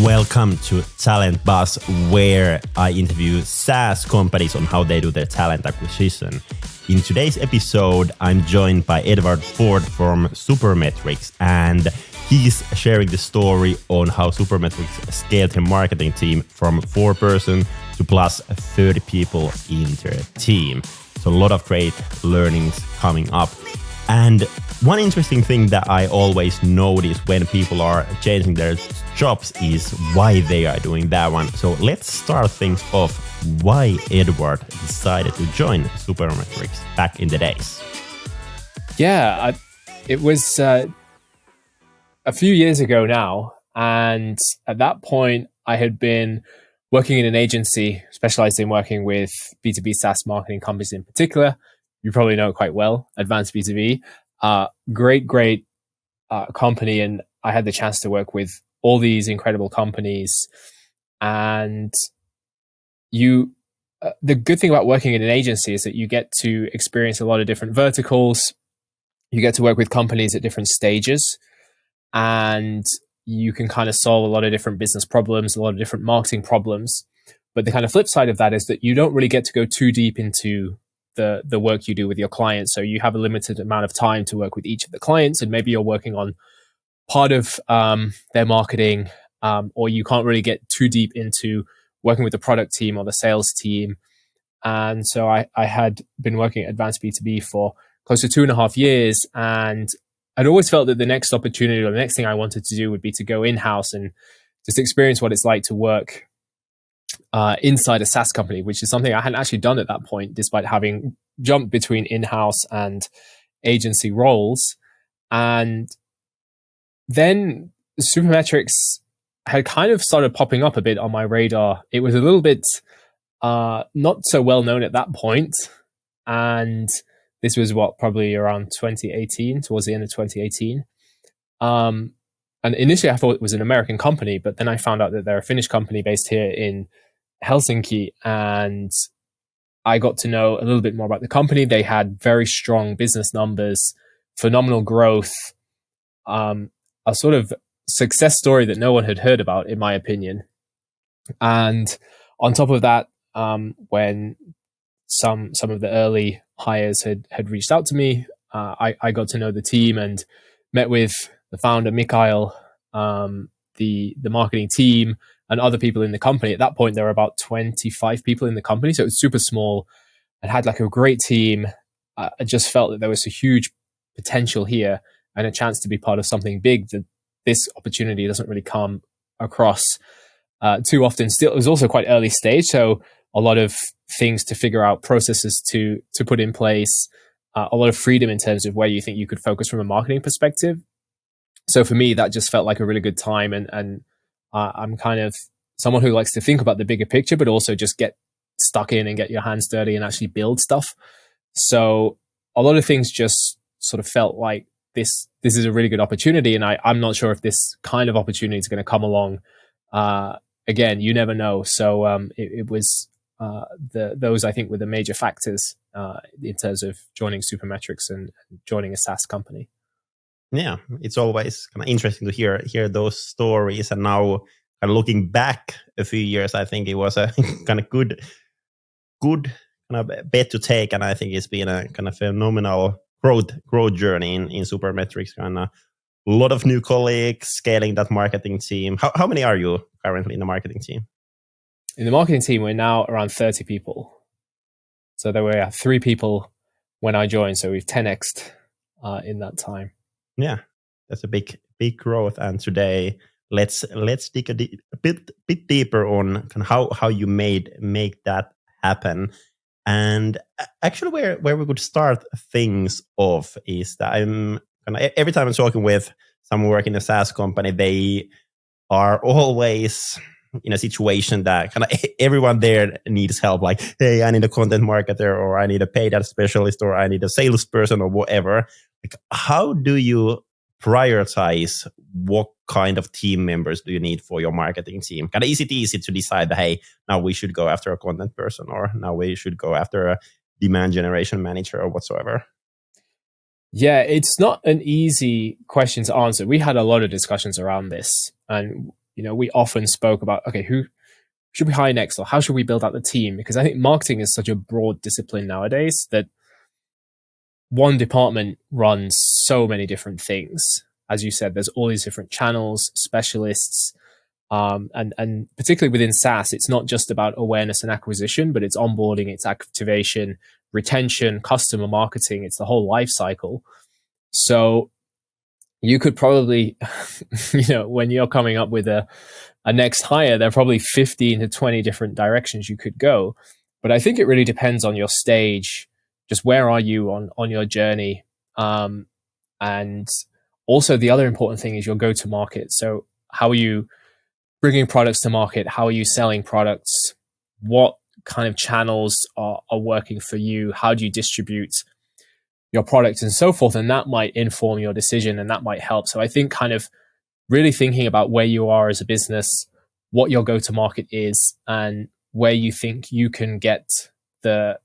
Welcome to Talent Buzz, where I interview SaaS companies on how they do their talent acquisition. In today's episode, I'm joined by Edward Ford from Supermetrics, and he's sharing the story on how Supermetrics scaled their marketing team from 4-person to plus 30 people in their team. So a lot of great learnings coming up. And one interesting thing that I always notice when people are changing their jobs is why they are doing that one. So let's start things off. Why Edward decided to join Supermetrics back in the days? Yeah, it was a few years ago now. And at that point, I had been working in an agency specialized in working with B2B SaaS marketing companies in particular. You probably know it quite well, Advanced B2B. Great company. And I had the chance to work with all these incredible companies. And the good thing about working in an agency is that you get to experience a lot of different verticals. You get to work with companies at different stages. And you can kind of solve a lot of different business problems, a lot of different marketing problems. But the kind of flip side of that is that you don't really get to go too deep into the work you do with your clients. So you have a limited amount of time to work with each of the clients, and maybe you're working on part of their marketing, or you can't really get too deep into working with the product team or the sales team. And so I had been working at Advanced B2B for close to 2.5 years, and I'd always felt that the next opportunity or the next thing I wanted to do would be to go in-house and just experience what it's like to work inside a SaaS company, which is something I hadn't actually done at that point, despite having jumped between in-house and agency roles. And then Supermetrics had kind of started popping up a bit on my radar. It was a little bit not so well known at that point. And this was probably around 2018, towards the end of 2018. And initially I thought it was an American company, but then I found out that they're a Finnish company based here in Helsinki, and I got to know a little bit more about the company. They had very strong business numbers, phenomenal growth, a sort of success story that no one had heard about, in my opinion. And on top of that, when some of the early hires had reached out to me, I got to know the team and met with the founder, Mikael, the marketing team, and other people in the company. At that point, there were about 25 people in the company, so it was super small. I had like a great team. I just felt that there was a huge potential here and a chance to be part of something big that this opportunity doesn't really come across too often. Still, it was also quite early stage, so a lot of things to figure out, processes to put in place, a lot of freedom in terms of where you think you could focus from a marketing perspective. So for me, that just felt like a really good time. And I'm kind of someone who likes to think about the bigger picture, but also just get stuck in and get your hands dirty and actually build stuff. So a lot of things just sort of felt like this is a really good opportunity. And I'm not sure if this kind of opportunity is going to come along. Again, you never know. So it was those, I think, were the major factors in terms of joining Supermetrics and joining a SaaS company. Yeah, it's always kind of interesting to hear those stories. And now, kind of looking back a few years, I think it was a kind of good kind of bet to take, and I think it's been a kind of phenomenal growth journey in Supermetrics. Kind of a lot of new colleagues, scaling that marketing team. How many are you currently in the marketing team? In the marketing team, we're now around 30 people. So there were 3 people when I joined, so we've 10x'd in that time. Yeah, that's a big growth. And today, let's dig a bit deeper on kind of how you make that happen. And actually, where we could start things off is that I'm kind of, every time I'm talking with someone working in a SaaS company, they are always in a situation that kind of everyone there needs help. Like, hey, I need a content marketer, or I need a paid ad specialist, or I need a salesperson, or whatever. Like, how do you prioritize what kind of team members do you need for your marketing team? Kind of easy to decide that, hey, now we should go after a content person, or now we should go after a demand generation manager, or whatsoever. Yeah, it's not an easy question to answer. We had a lot of discussions around this, and we often spoke about, okay, who should we hire next, or how should we build out the team? Because I think marketing is such a broad discipline nowadays that one department runs so many different things. As you said, there's all these different channels, specialists, and particularly within SaaS, it's not just about awareness and acquisition, but it's onboarding, it's activation, retention, customer marketing. It's the whole life cycle. So you could probably, when you're coming up with a next hire, there are probably 15 to 20 different directions you could go. But I think it really depends on your stage. Just where are you on your journey? And also the other important thing is your go-to-market. So how are you bringing products to market? How are you selling products? What kind of channels are working for you? How do you distribute your product and so forth? And that might inform your decision, and that might help. So I think kind of really thinking about where you are as a business, what your go-to-market is, and where you think you can get the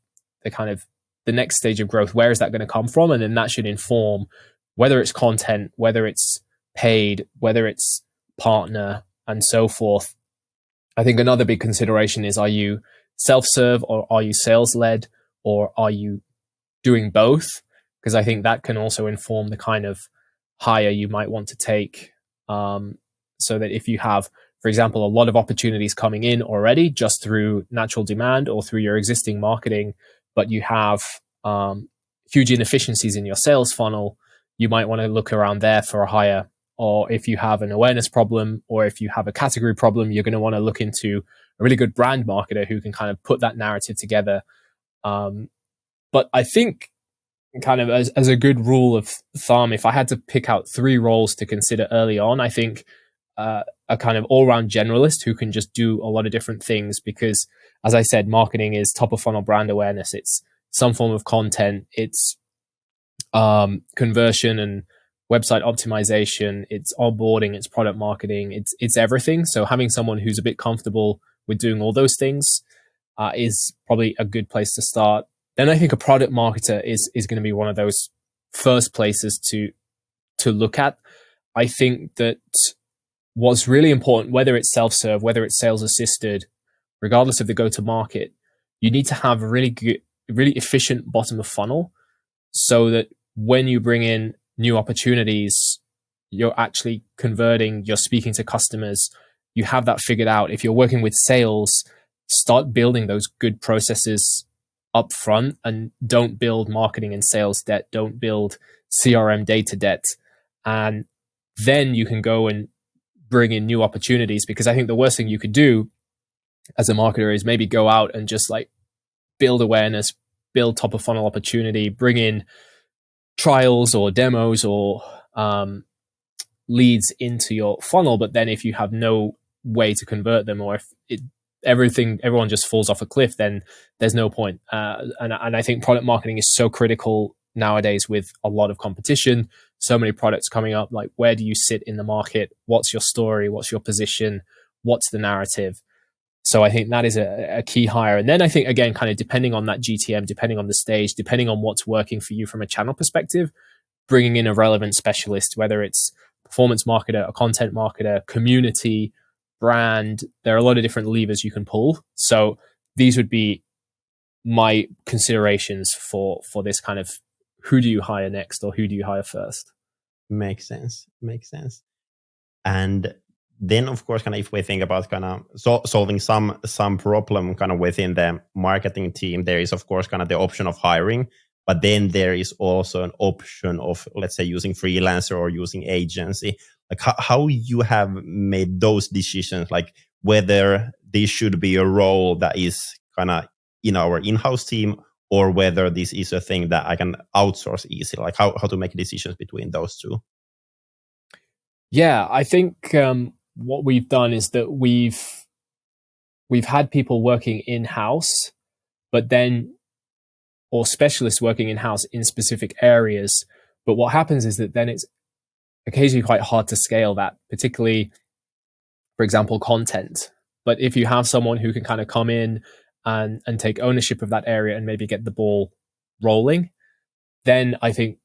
kind of the next stage of growth. Where is that going to come from? And then that should inform whether it's content, whether it's paid, whether it's partner, and so forth. I think another big consideration is, are you self-serve or are you sales-led, or are you doing both? Because I think that can also inform the kind of hire you might want to take. So that if you have, for example, a lot of opportunities coming in already just through natural demand or through your existing marketing, but you have huge inefficiencies in your sales funnel, you might want to look around there for a hire. Or if you have an awareness problem, or if you have a category problem, you're going to want to look into a really good brand marketer who can kind of put that narrative together. But I think kind of as a good rule of thumb, if I had to pick out 3 roles to consider early on, I think a kind of all-round generalist who can just do a lot of different things. Because as I said, marketing is top of funnel brand awareness. It's some form of content. It's conversion and website optimization, it's onboarding, it's product marketing, it's everything. So having someone who's a bit comfortable with doing all those things is probably a good place to start. Then I think a product marketer is going to be one of those first places to look at. I think that what's really important, whether it's self-serve, whether it's sales assisted, regardless of the go-to-market, you need to have a really good, really efficient bottom of funnel, so that when you bring in new opportunities, you're actually converting, you're speaking to customers, you have that figured out. If you're working with sales, start building those good processes up front, and don't build marketing and sales debt, don't build CRM data debt. And then you can go and bring in new opportunities. Because I think the worst thing you could do as a marketer is maybe go out and just like build awareness, build top of funnel opportunity, bring in trials or demos or leads into your funnel. But then if you have no way to convert them, or if everyone just falls off a cliff, then there's no point. And I think product marketing is so critical nowadays with a lot of competition, so many products coming up. Like, where do you sit in the market? What's your story? What's your position? What's the narrative? So I think that is a key hire. And then I think, again, kind of depending on that GTM, depending on the stage, depending on what's working for you from a channel perspective, bringing in a relevant specialist, whether it's performance marketer, a content marketer, community, brand. There are a lot of different levers you can pull. So these would be my considerations for this kind of, who do you hire next, or who do you hire first? Makes sense. And then, of course, kind of if we think about kind of solving some problem kind of within the marketing team, there is, of course, kind of the option of hiring, but then there is also an option of, let's say, using freelancer or using agency. Like how you have made those decisions, like whether this should be a role that is kind of in our in-house team, or whether this is a thing that I can outsource easily, like how to make decisions between those two. Yeah, I think what we've done is that we've had people working in-house, but then, or specialists working in-house in specific areas. But what happens is that then it's occasionally quite hard to scale that, particularly, for example, content. But if you have someone who can kind of come in and take ownership of that area and maybe get the ball rolling, then I think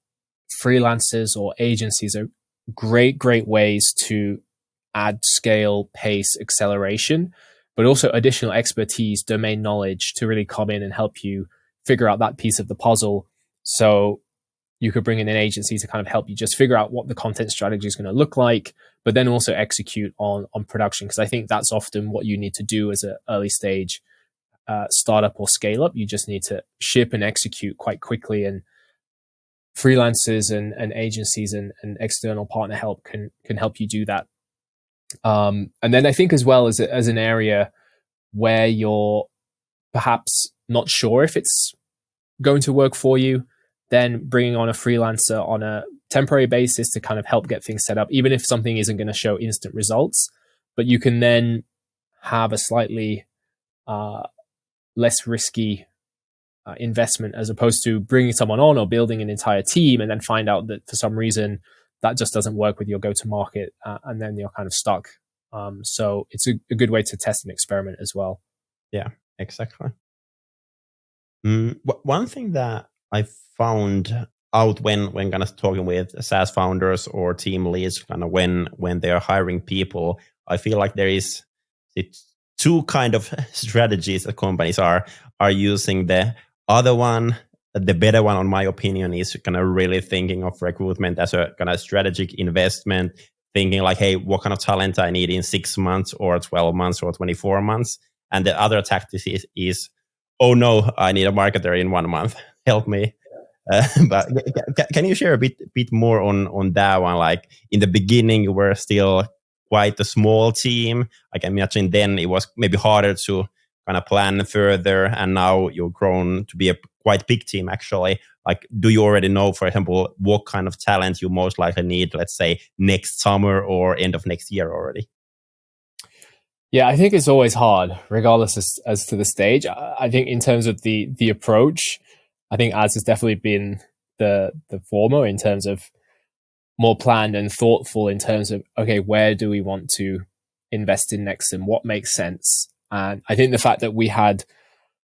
freelancers or agencies are great ways to add scale, pace, acceleration, but also additional expertise, domain knowledge to really come in and help you figure out that piece of the puzzle. So you could bring in an agency to kind of help you just figure out what the content strategy is going to look like, but then also execute on production. Because I think that's often what you need to do as an early stage startup or scale up. You just need to ship and execute quite quickly, and freelancers and agencies and external partner help can help you do that. And then I think as well as an area where you're perhaps not sure if it's going to work for you, then bringing on a freelancer on a temporary basis to kind of help get things set up, even if something isn't going to show instant results, but you can then have a slightly less risky investment as opposed to bringing someone on or building an entire team and then find out that for some reason that just doesn't work with your go-to-market, and then you're kind of stuck. So it's a good way to test and experiment as well. Yeah, exactly. One thing that I found out when kind of talking with SaaS founders or team leads, kind of when they are hiring people, I feel like there is two kind of strategies that companies are using. The other one, the better one, on my opinion, is kind of really thinking of recruitment as a kind of strategic investment, thinking like, hey, what kind of talent I need in 6 months or 12 months or 24 months. And the other tactic is oh no, I need a marketer in 1 month. Help me. But can you share a bit more on that one? Like in the beginning, you were still quite a small team. I can imagine then it was maybe harder to kind of plan further, and now you've grown to be a quite big team actually. Like, do you already know, for example, what kind of talent you most likely need, let's say next summer or end of next year already? Yeah, I think it's always hard, regardless as to the stage. I think in terms of the approach, I think ads has definitely been the former in terms of more planned and thoughtful in terms of, okay, where do we want to invest in next and what makes sense? And I think the fact that we had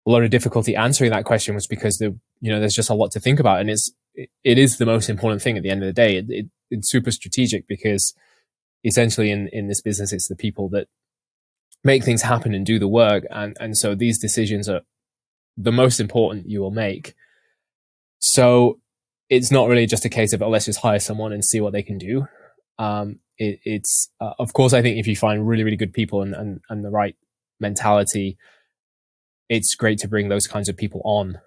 a lot of difficulty answering that question was because there's just a lot to think about, and it is the most important thing at the end of the day. It's super strategic because essentially in this business, it's the people that make things happen and do the work. And so these decisions are the most important you will make. So it's not really just a case of, let's just hire someone and see what they can do. It's of course, I think if you find really, really good people and the right mentality, it's great to bring those kinds of people on,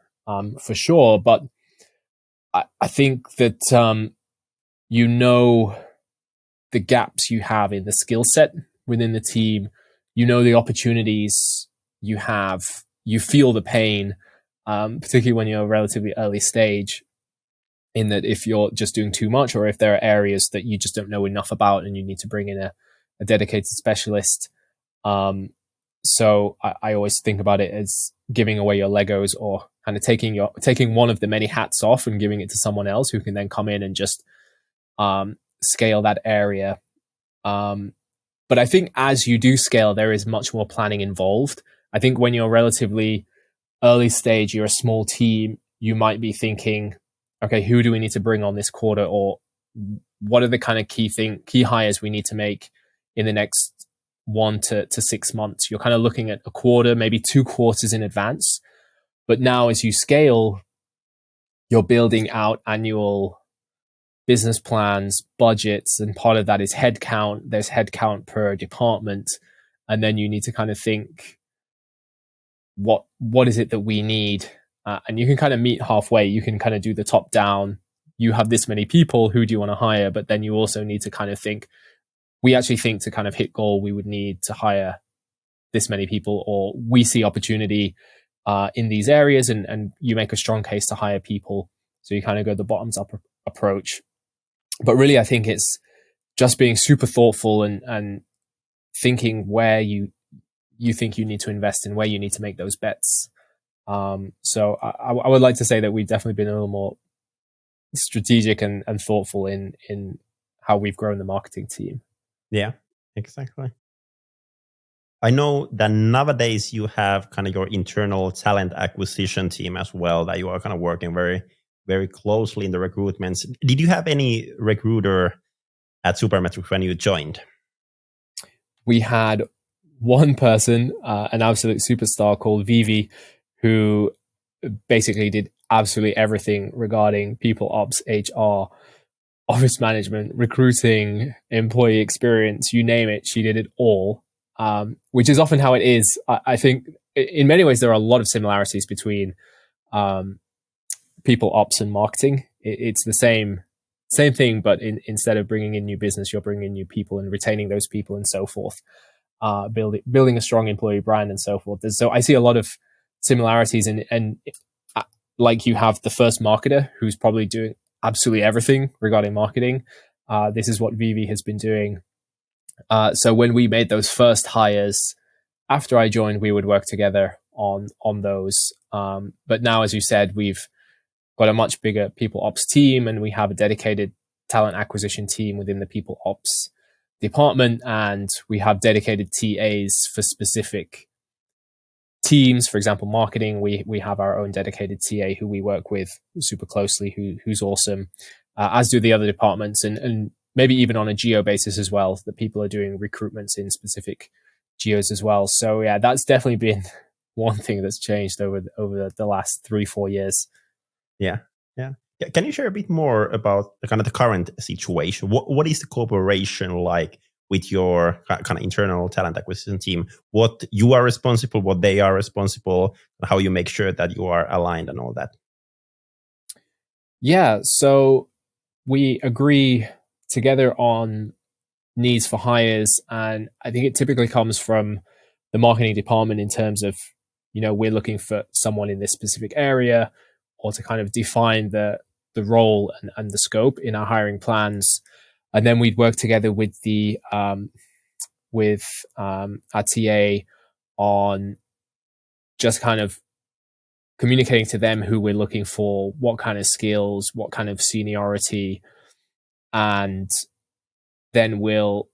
for sure. But I think that, the gaps you have in the skill set within the team, the opportunities you have, you feel the pain, particularly when you're a relatively early stage, in that if you're just doing too much or if there are areas that you just don't know enough about and you need to bring in a dedicated specialist. So I always think about it as giving away your Legos, or kind of taking one of the many hats off and giving it to someone else who can then come in and just scale that area. But I think as you do scale, there is much more planning involved. I think when you're relatively early stage, you're a small team, you might be thinking, okay, who do we need to bring on this quarter? Or what are the kind of key hires we need to make in the next 1 to 6 months? You're kind of looking at a quarter, maybe 2 quarters in advance. But now as you scale, you're building out annual business plans, budgets, and part of that is headcount. There's headcount per department. And then you need to kind of think, what is it that we need? And you can kind of meet halfway. You can kind of do the top down. You have this many people, who do you want to hire? But then you also need to kind of think, we actually think to kind of hit goal, we would need to hire this many people, or we see opportunity in these areas, and you make a strong case to hire people. So you kind of go the bottoms up approach. But really, I think it's just being super thoughtful and thinking where you think you need to invest in, where you need to make those bets. So I would like to say that we've definitely been a little more strategic and thoughtful in how we've grown the marketing team. Yeah, exactly. I know that nowadays you have kind of your internal talent acquisition team as well, that you are kind of working very, very closely in the recruitments. Did you have any recruiter at Supermetrics when you joined? we had one person, an absolute superstar called Vivi, who basically did absolutely everything regarding people ops, HR, office management, recruiting, employee experience, you name it, she did it all, which is often how it is. I think in many ways there are a lot of similarities between people ops and marketing. It's the same thing, but instead of bringing in new business, you're bringing in new people and retaining those people and so forth, building a strong employee brand and so forth. So I see a lot of similarities, and like you have the first marketer who's probably doing absolutely everything regarding marketing. This is what Vivi has been doing. So when we made those first hires after I joined, we would work together on those. But now, as you said, we've got a much bigger people ops team, and we have a dedicated talent acquisition team within the people ops department, and we have dedicated TAs for specific teams. For example, marketing, we have our own dedicated TA who we work with super closely, who's awesome, as do the other departments, and maybe even on a geo basis as well, that people are doing recruitments in specific geos as well. So yeah, that's definitely been one thing that's changed over the last 3-4 years. Yeah. Can you share a bit more about the kind of the current situation? What is the cooperation like with your kind of internal talent acquisition team? What you are responsible, what they are responsible, how you make sure that you are aligned and all that? Yeah, so we agree together on needs for hires, and I think it typically comes from the marketing department in terms of, we're looking for someone in this specific area, or to kind of define the role and the scope in our hiring plans. And then we'd work together with our TA on just kind of communicating to them who we're looking for, what kind of skills, what kind of seniority, and then we'll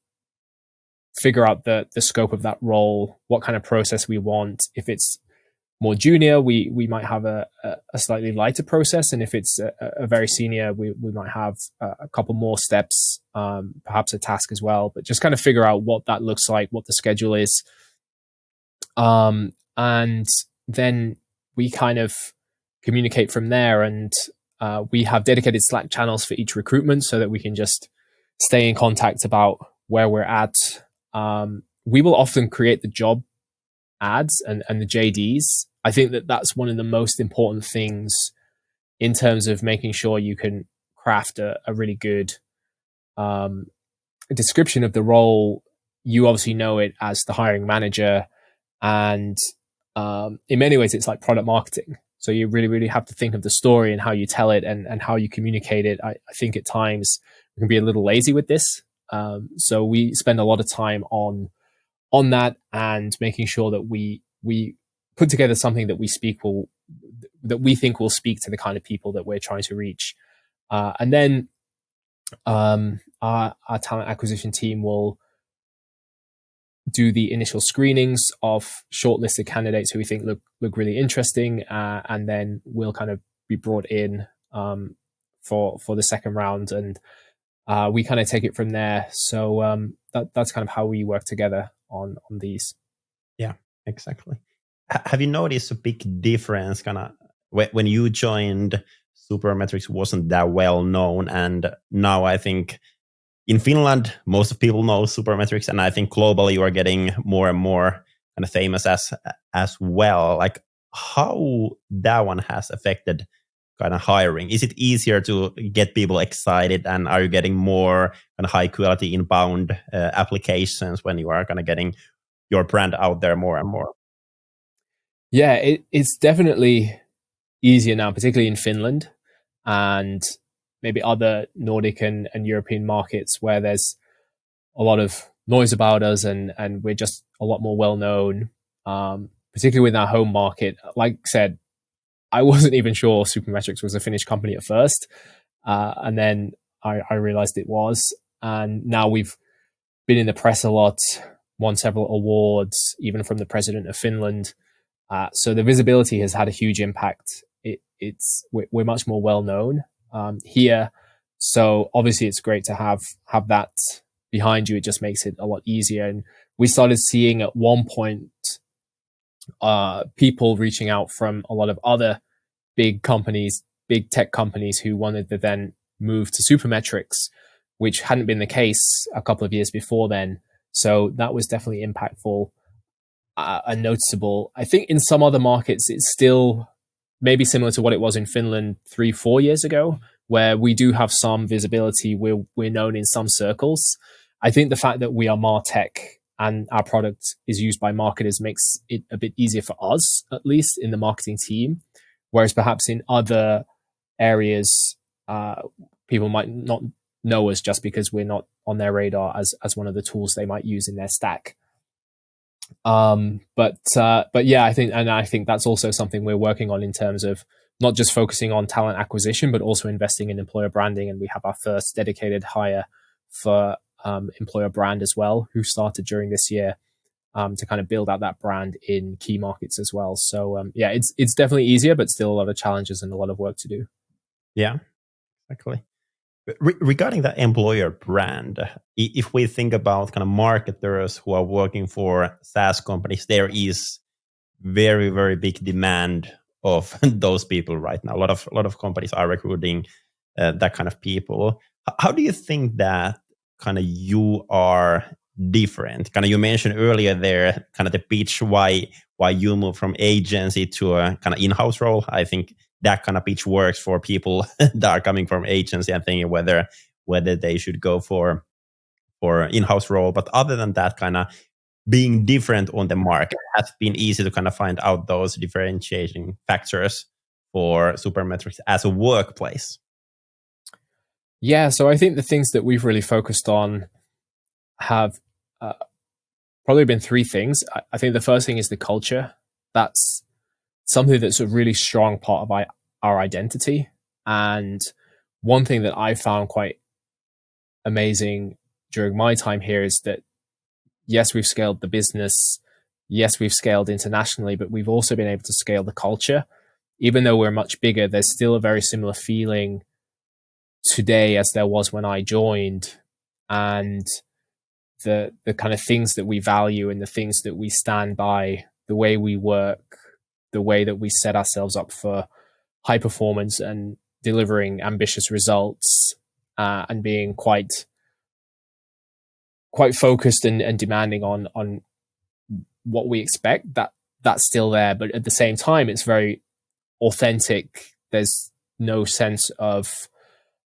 figure out the scope of that role, what kind of process we want. If it's more junior, we might have a slightly lighter process, and if it's a very senior, we might have a couple more steps, perhaps a task as well. But just kind of figure out what that looks like, what the schedule is, and then we kind of communicate from there. And we have dedicated Slack channels for each recruitment so that we can just stay in contact about where we're at. We will often create the job ads and the JDs. I think that's one of the most important things in terms of making sure you can craft a really good description of the role. You obviously know it as the hiring manager, and in many ways it's like product marketing. So you really, really have to think of the story and how you tell it and how you communicate it. I think at times we can be a little lazy with this. So we spend a lot of time on that and making sure that we put together something that we think will speak to the kind of people that we're trying to reach. And then our talent acquisition team will do the initial screenings of shortlisted candidates who we think look really interesting, and then we'll kind of be brought in for the second round, and we kind of take it from there. So that's kind of how we work together on these. Yeah, exactly. Have you noticed a big difference kind of when you joined? Supermetrics wasn't that well known, and now I think in Finland most of people know Supermetrics, and I think globally you are getting more and more kind of famous as well. Like how that one has affected kind of hiring? Is it easier to get people excited, and are you getting more kind of high quality inbound applications when you are kind of getting your brand out there more and more? Yeah, it's definitely easier now, particularly in Finland and maybe other Nordic and European markets where there's a lot of noise about us, and we're just a lot more well known, particularly with our home market. Like I said, I wasn't even sure Supermetrics was a Finnish company at first, and then I realized it was. And now we've been in the press a lot, won several awards, even from the president of Finland. So the visibility has had a huge impact. We're much more well known here. So obviously it's great to have that behind you, it just makes it a lot easier. And we started seeing at one point people reaching out from a lot of other big companies, big tech companies, who wanted to then move to Supermetrics, which hadn't been the case a couple of years before then. So that was definitely impactful and noticeable. I think in some other markets, it's still maybe similar to what it was in Finland 3-4 years ago, where we do have some visibility. We're known in some circles. I think the fact that we are MarTech and our product is used by marketers makes it a bit easier for us, at least in the marketing team. Whereas perhaps in other areas, people might not know us just because we're not on their radar as one of the tools they might use in their stack. But yeah, I think that's also something we're working on in terms of not just focusing on talent acquisition, but also investing in employer branding. And we have our first dedicated hire for employer brand as well, who started during this year, to kind of build out that brand in key markets as well. So yeah, it's definitely easier, but still a lot of challenges and a lot of work to do. Yeah, exactly. Regarding the employer brand, if we think about kind of marketers who are working for SaaS companies, there is very, very big demand of those people right now. A lot of companies are recruiting that kind of people. How do you think that kind of you are different? Kind of you mentioned earlier there, kind of the pitch why you move from agency to a kind of in-house role. I think that kind of pitch works for people that are coming from agency and thinking whether they should go for in-house role. But other than that, kind of being different on the market has been easy to kind of find out those differentiating factors for Supermetrics as a workplace. Yeah, so I think the things that we've really focused on have probably been three things. I think the first thing is the culture. That's something that's a really strong part of our identity. And one thing that I found quite amazing during my time here is that, yes, we've scaled the business. Yes, we've scaled internationally, but we've also been able to scale the culture. Even though we're much bigger, there's still a very similar feeling today as there was when I joined. And the kind of things that we value and the things that we stand by, the way we work, the way that we set ourselves up for high performance and delivering ambitious results, and being quite focused and demanding on what we expect, that's still there. But at the same time, it's very authentic. There's no sense of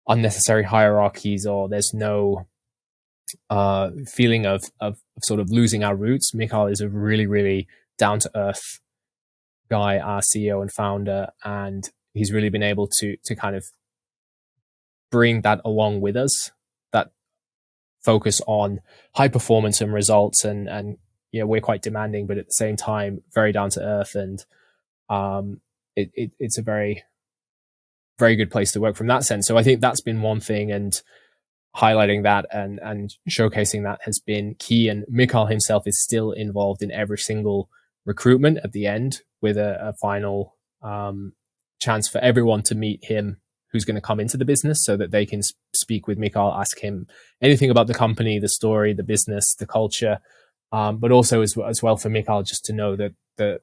unnecessary hierarchies, or there's no feeling of sort of losing our roots. Mikael is a really, really down-to-earth guy, our CEO and founder, and he's really been able to kind of bring that along with us, that focus on high performance and results, and yeah, we're quite demanding, but at the same time very down to earth, and it's a very, very good place to work from that sense. So I think that's been one thing, and highlighting that and showcasing that has been key. And Mikael himself is still involved in every single recruitment at the end, with a final chance for everyone to meet him who's going to come into the business, so that they can speak with Mikael, ask him anything about the company, the story, the business, the culture, but also as well for Mikael just to know that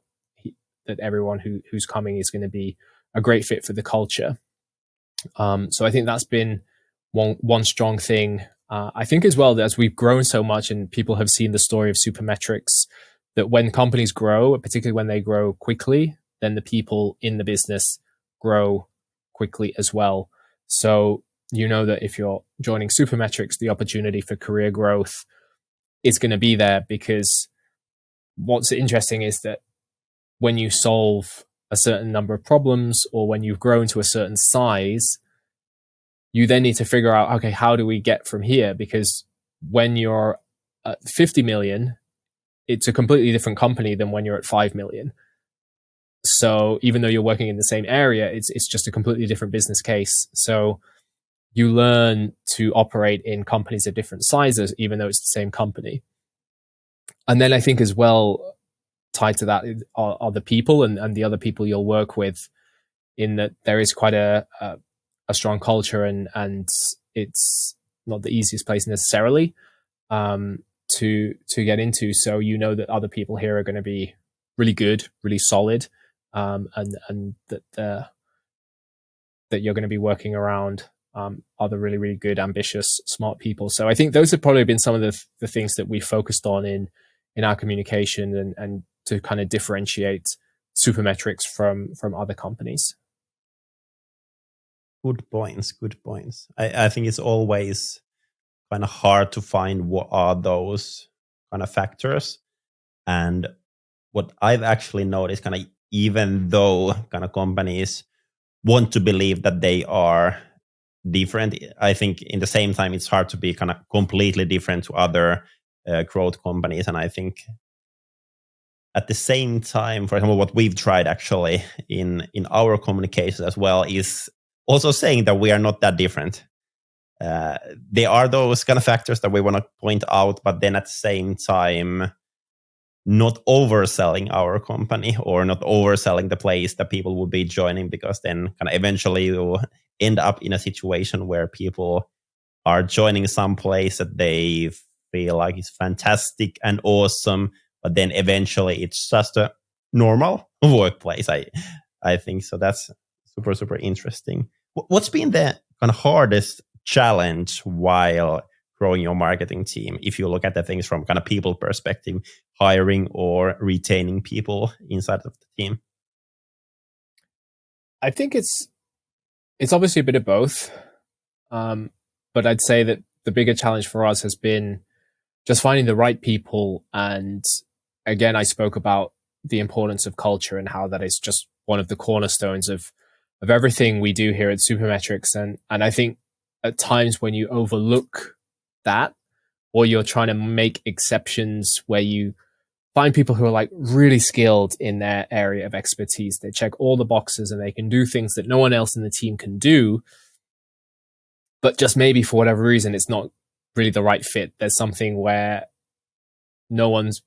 everyone who's coming is going to be a great fit for the culture. So I think that's been one strong thing. I think as well that as we've grown so much and people have seen the story of Supermetrics, that when companies grow, particularly when they grow quickly, then the people in the business grow quickly as well. So you know that if you're joining Supermetrics, the opportunity for career growth is going to be there, because what's interesting is that when you solve a certain number of problems, or when you've grown to a certain size, you then need to figure out, okay, how do we get from here? Because when you're at 50 million, it's a completely different company than when you're at 5 million. So even though you're working in the same area, it's just a completely different business case. So you learn to operate in companies of different sizes, even though it's the same company. And then I think as well, tied to that are the people and the other people you'll work with, in that there is quite a strong culture, and it's not the easiest place necessarily. to get into. So you know that other people here are going to be really good, really solid, and that that you're going to be working around other really, really good, ambitious, smart people. So I think those have probably been some of the things that we focused on in our communication and to kind of differentiate Supermetrics from other companies. Good points. Good points. I think it's always kind of hard to find what are those kind of factors. And what I've actually noticed, kind of, even though kind of companies want to believe that they are different, I think in the same time it's hard to be kind of completely different to other growth companies. And I think at the same time, for example, what we've tried actually in our communications as well is also saying that we are not that different. There are those kind of factors that we want to point out, but then at the same time, not overselling our company or not overselling the place that people will be joining, because then kind of eventually you'll end up in a situation where people are joining some place that they feel like is fantastic and awesome, but then eventually it's just a normal workplace. I think so. That's super, super interesting. What's been the kind of hardest challenge while growing your marketing team, if you look at the things from kind of people perspective, hiring or retaining people inside of the team? I think it's obviously a bit of both, but I'd say that the bigger challenge for us has been just finding the right people. And again, I spoke about the importance of culture and how that is just one of the cornerstones of everything we do here at Supermetrics. And I think at times when you overlook that, or you're trying to make exceptions where you find people who are like really skilled in their area of expertise, they check all the boxes and they can do things that no one else in the team can do, but just maybe for whatever reason it's not really the right fit. There's something where no one's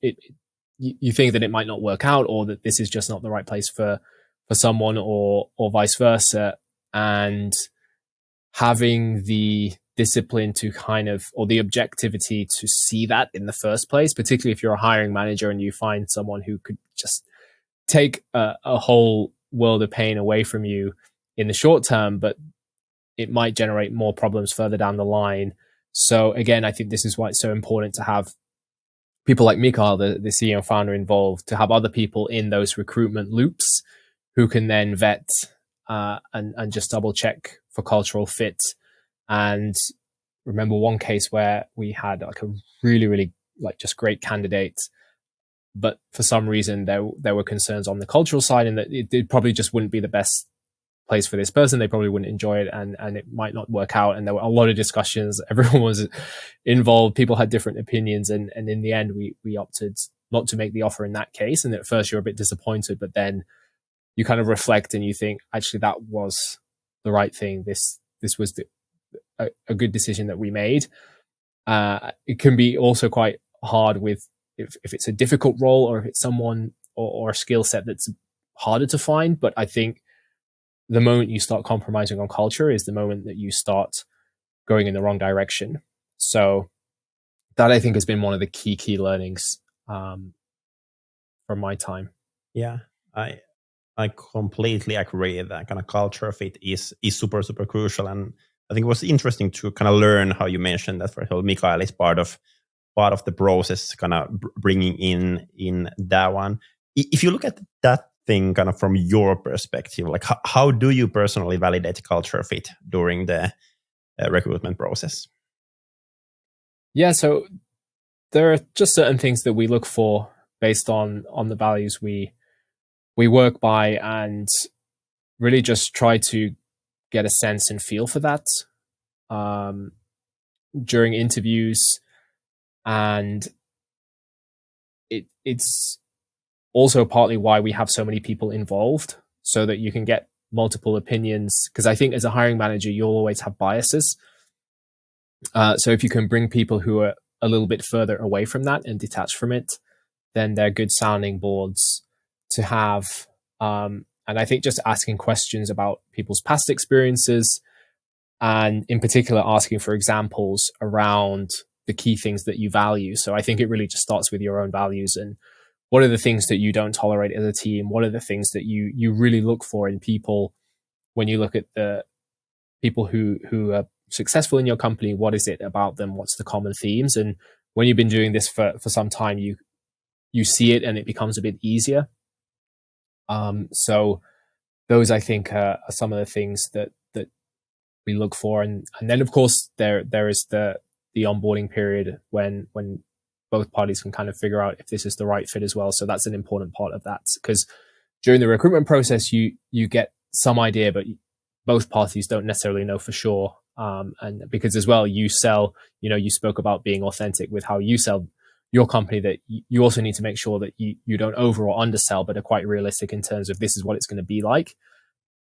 you think that it might not work out, or that this is just not the right place for someone, or vice versa. And having the discipline to kind of, or the objectivity to see that in the first place, particularly if you're a hiring manager and you find someone who could just take a whole world of pain away from you in the short term, but it might generate more problems further down the line. So again, I think this is why it's so important to have people like Mikael, the CEO and founder, involved, to have other people in those recruitment loops who can then vet and just double check for cultural fit. And remember one case where we had like a really, really like just great candidate, but for some reason there were concerns on the cultural side, and that it probably just wouldn't be the best place for this person. They probably wouldn't enjoy it, and it might not work out. And there were a lot of discussions. Everyone was involved. People had different opinions, and in the end, we opted not to make the offer in that case. And at first, you're a bit disappointed, but then you kind of reflect and you think, actually, that was the right thing. This was a good decision that we made. It can be also quite hard with if it's a difficult role, or if it's someone or a skill set that's harder to find. But I think the moment you start compromising on culture is the moment that you start going in the wrong direction. So that, I think, has been one of the key learnings from my time. Yeah, I completely agree that kind of culture fit is super, super crucial. And I think it was interesting to kind of learn how you mentioned that, for example, Mikael is part of the process, kind of bringing in that one. If you look at that thing kind of from your perspective, like how do you personally validate culture fit during the recruitment process? Yeah, so there are just certain things that we look for based on the values we work by, and really just try to get a sense and feel for that during interviews. And it's also partly why we have so many people involved, so that you can get multiple opinions. Because I think as a hiring manager, you'll always have biases. So if you can bring people who are a little bit further away from that and detached from it, then they're good sounding boards to have. And I think just asking questions about people's past experiences, and in particular asking for examples around the key things that you value. So I think it really just starts with your own values and what are the things that you don't tolerate as a team? What are the things that you really look for in people when you look at the people who are successful in your company? What is it about them? What's the common themes? And when you've been doing this for some time, you see it and it becomes a bit easier. So those, I think, are some of the things that we look for. And then, of course, there is the onboarding period when both parties can kind of figure out if this is the right fit as well. So that's an important part of that, because during the recruitment process, you get some idea, but both parties don't necessarily know for sure. And because as well, you sell, you spoke about being authentic with how you sell your company, that you also need to make sure that you don't over or undersell, but are quite realistic in terms of this is what it's going to be like.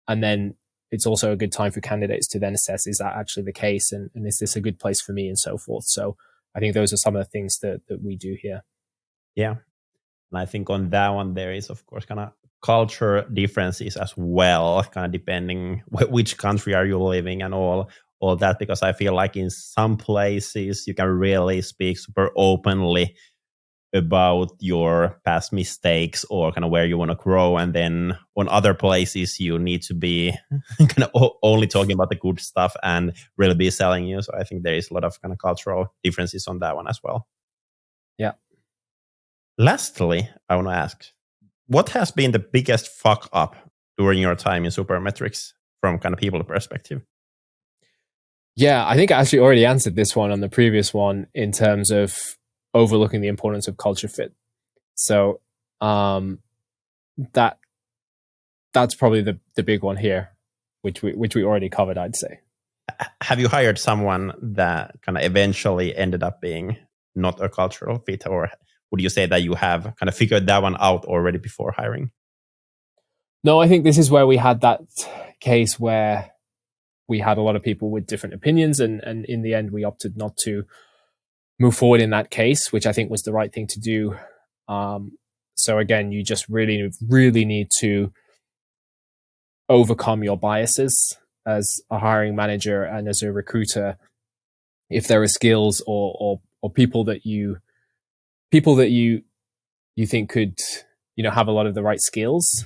And then it's also a good time for candidates to then assess, is that actually the case? And is this a good place for me, and so forth. So I think those are some of the things that we do here. Yeah. And I think on that one, there is, of course, kind of culture differences as well, kind of depending which country are you living and all that, because I feel like in some places you can really speak super openly about your past mistakes or kind of where you want to grow. And then on other places, you need to be kind of only talking about the good stuff and really be selling you. So I think there is a lot of kind of cultural differences on that one as well. Yeah. Lastly, I want to ask, what has been the biggest fuck up during your time in Supermetrics from kind of people perspective? Yeah, I think I actually already answered this one on the previous one in terms of overlooking the importance of culture fit. So that's probably the big one here, which we already covered, I'd say. Have you hired someone that kind of eventually ended up being not a cultural fit, or would you say that you have kind of figured that one out already before hiring? No, I think this is where we had that case where we had a lot of people with different opinions, and in the end we opted not to move forward in that case, which I think was the right thing to do. So again, you just really, really need to overcome your biases as a hiring manager and as a recruiter. If there are skills or people that you think could, have a lot of the right skills,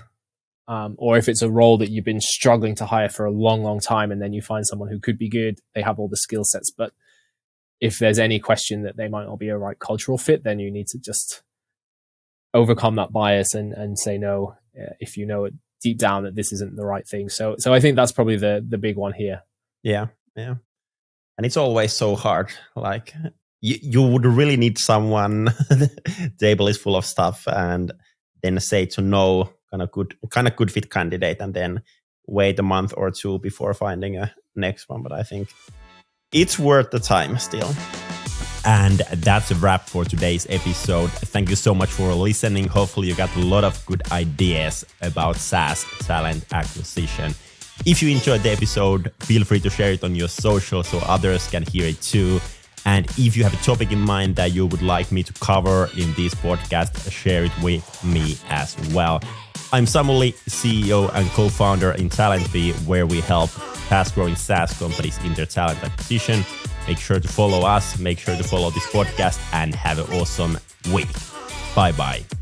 or if it's a role that you've been struggling to hire for a long, long time, and then you find someone who could be good, they have all the skill sets, but if there's any question that they might not be a right cultural fit, then you need to just overcome that bias and say no, if you know it deep down that this isn't the right thing. So I think that's probably the big one here. Yeah. And it's always so hard. Like you would really need someone, the table is full of stuff, and then say to no kind of good fit candidate, and then wait a month or two before finding a next one. But I think it's worth the time still. And that's a wrap for today's episode. Thank you so much for listening. Hopefully you got a lot of good ideas about SaaS talent acquisition. If you enjoyed the episode, feel free to share it on your social so others can hear it too. And if you have a topic in mind that you would like me to cover in this podcast, share it with me as well. I'm Samuli, CEO and co-founder in Talentbee, where we help fast-growing SaaS companies in their talent acquisition. Make sure to follow us, make sure to follow this podcast, and have an awesome week. Bye-bye.